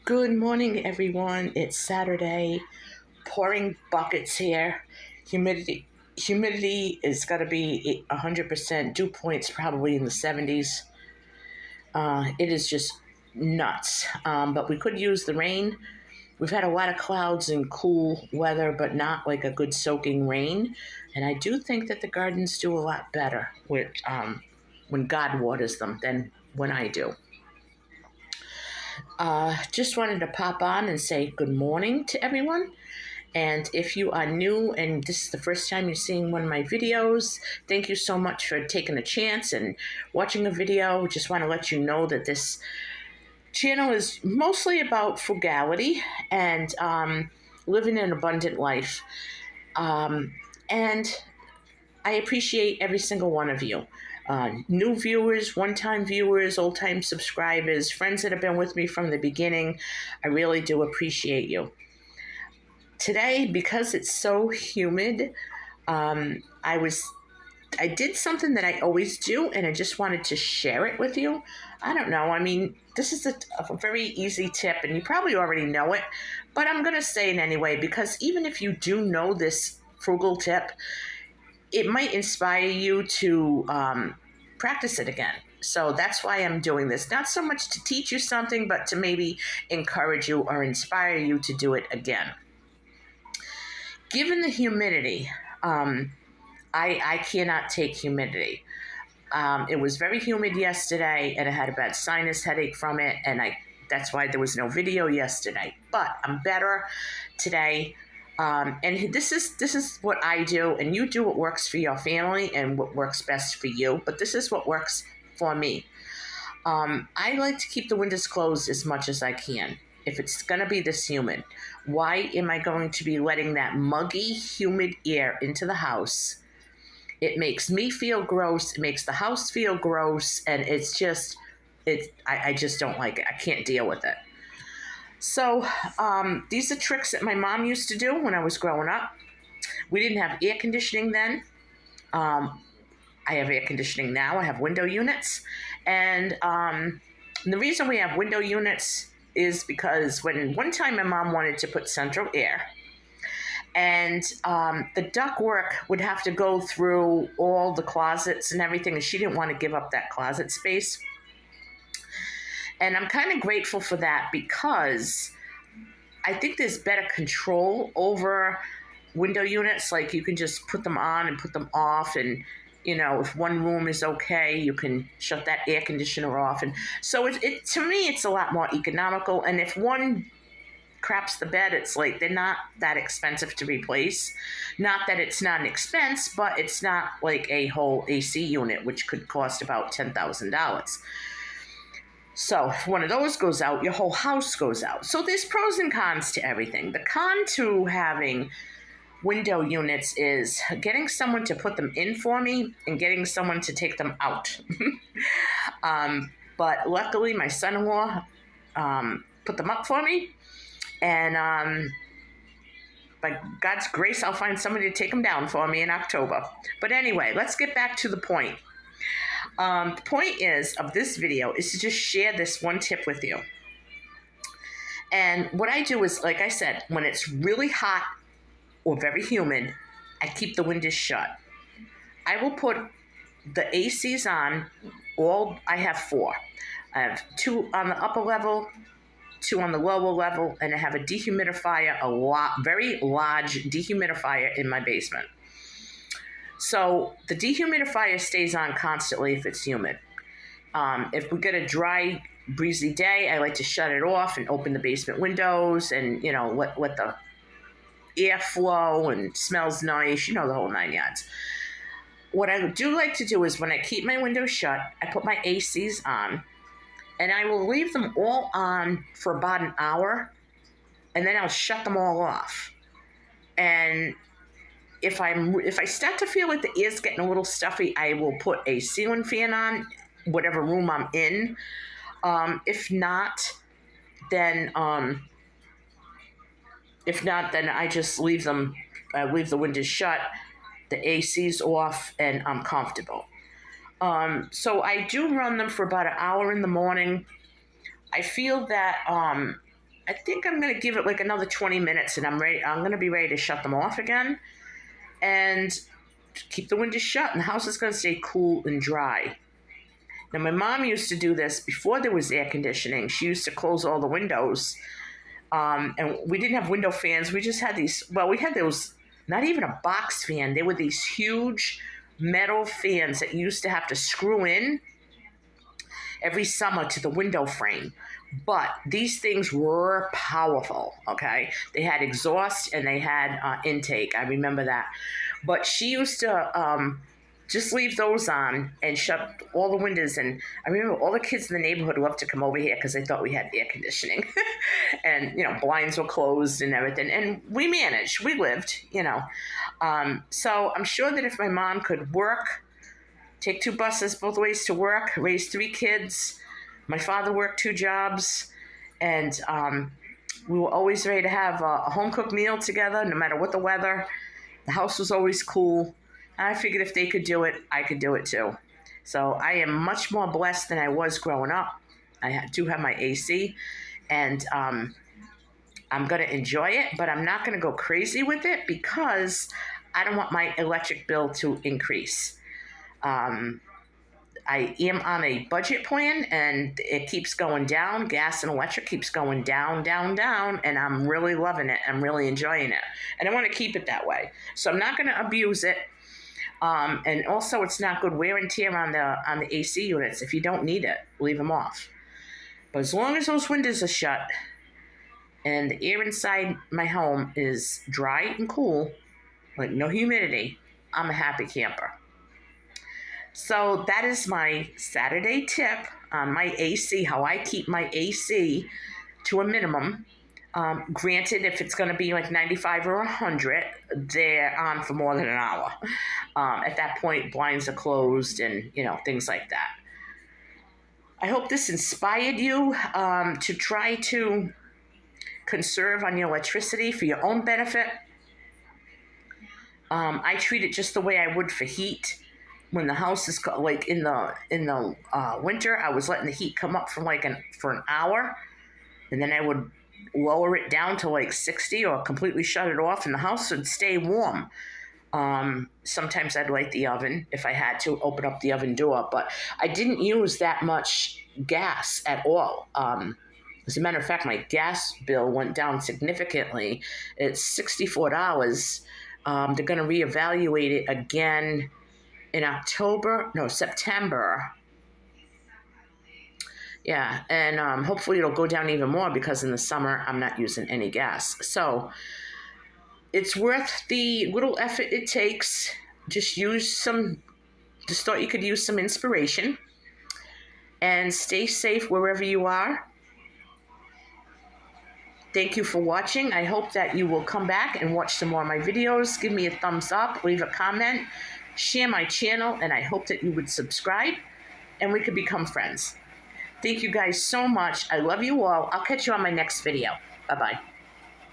Good morning, everyone. It's Saturday. Pouring buckets here. Humidity is got to be 100%. Dew points probably in the 70s. It is just nuts. But we could use the rain. We've had a lot of clouds and cool weather, but not like a good soaking rain. And I do think that the gardens do a lot better with when God waters them than when I do. Just wanted to pop on and say good morning to everyone. And if you are new and this is the first time you're seeing one of my videos, thank you so much for taking a chance and watching a video. Just want to let you know that this channel is mostly about frugality and living an abundant life. And I appreciate every single one of you. New viewers, one-time viewers, old-time subscribers, friends that have been with me from the beginning. I really do appreciate you. Today, because it's so humid, I did something that I always do, and I just wanted to share it with you. I don't know. I mean, this is a very easy tip, and you probably already know it, but I'm going to say it anyway, because even if you do know this frugal tip, it might inspire you to practice it again. So that's why I'm doing this. Not so much to teach you something, but to maybe encourage you or inspire you to do it again. Given the humidity, I cannot take humidity. It was very humid yesterday, and I had a bad sinus headache from it, and that's why there was no video yesterday. But I'm better today. And this is what I do, and you do what works for your family and what works best for you. But this is what works for me. I like to keep the windows closed as much as I can. If it's going to be this humid, why am I going to be letting that muggy, humid air into the house? It makes me feel gross. It makes the house feel gross, and I just don't like it. I can't deal with it. So these are tricks that my mom used to do when I was growing up. We didn't have air conditioning then. I have air conditioning now. I have window units. And the reason we have window units is because one time my mom wanted to put central air, and the ductwork would have to go through all the closets and everything, and she didn't want to give up that closet space. And I'm kind of grateful for that, because I think there's better control over window units. Like, you can just put them on and put them off, and if one room is okay, you can shut that air conditioner off. And so it to me, it's a lot more economical. And if one craps the bed, it's like they're not that expensive to replace. Not that it's not an expense, but it's not like a whole AC unit, which could cost about $10,000. So if one of those goes out, your whole house goes out. So there's pros and cons to everything. The con to having window units is getting someone to put them in for me and getting someone to take them out. But luckily, my son-in-law put them up for me. And by God's grace, I'll find somebody to take them down for me in October. But anyway, let's get back to the point. The point of this video is to just share this one tip with you. And what I do is, like I said, when it's really hot or very humid, I keep the windows shut. I will put the ACs on. I have 4. I have 2 on the upper level, 2 on the lower level, and I have a dehumidifier, very large dehumidifier in my basement. So the dehumidifier stays on constantly if it's humid. If we get a dry, breezy day, I like to shut it off and open the basement windows and, let the air flow, and smells nice, the whole 9 yards. What I do like to do is, when I keep my windows shut, I put my ACs on, and I will leave them all on for about an hour, and then I'll shut them all off. And if I start to feel like the air's getting a little stuffy, I will put a ceiling fan on, whatever room I'm in. If not, then I just leave the windows shut, the AC's off, and I'm comfortable. So I do run them for about an hour in the morning. I feel that I think I'm going to give it like another 20 minutes and I'm going to be ready to shut them off again and keep the windows shut and the house is going to stay cool and dry. Now, my mom used to do this before there was air conditioning. She used to close all the windows. And we didn't have window fans. We just had these, well, we had those, not even a box fan. They were these huge metal fans that you used to have to screw in every summer to the window frame. But these things were powerful, okay? They had exhaust and they had intake. I remember that. But she used to just leave those on and shut all the windows. And I remember all the kids in the neighborhood loved to come over here because they thought we had air conditioning. And, blinds were closed and everything. And we managed. We lived, So I'm sure that if my mom could work, take 2 buses both ways to work, raise 3 kids. My father worked 2 jobs, and we were always ready to have a home-cooked meal together, no matter what the weather. The house was always cool. And I figured if they could do it, I could do it too. So I am much more blessed than I was growing up. I do have my AC, and I'm going to enjoy it, but I'm not going to go crazy with it because I don't want my electric bill to increase. I am on a budget plan and it keeps going down. Gas and electric keeps going down, down, down, and I'm really loving it. I'm really enjoying it. And I want to keep it that way. So I'm not going to abuse it. And also it's not good wear and tear on the AC units. If you don't need it, leave them off. But as long as those windows are shut and the air inside my home is dry and cool, like no humidity, I'm a happy camper. So that is my Saturday tip on my AC, how I keep my AC to a minimum. Granted, if it's going to be like 95 or 100, they're on for more than an hour. At that point, blinds are closed and, things like that. I hope this inspired you to try to conserve on your electricity for your own benefit. I treat it just the way I would for heat. When the house is like in the winter, I was letting the heat come up for an hour, and then I would lower it down to like 60 or completely shut it off, and the house would stay warm. Sometimes I'd light the oven if I had to open up the oven door, but I didn't use that much gas at all. As a matter of fact, my gas bill went down significantly. It's $64. They're going to reevaluate it again in September. Yeah, and hopefully it'll go down even more because in the summer I'm not using any gas. So it's worth the little effort it takes. Just thought you could use some inspiration. And stay safe wherever you are. Thank you for watching. I hope that you will come back and watch some more of my videos. Give me a thumbs up, leave a comment, share my channel, and I hope that you would subscribe and we could become friends. Thank you guys so much. I love you all. I'll catch you on my next video. Bye-bye.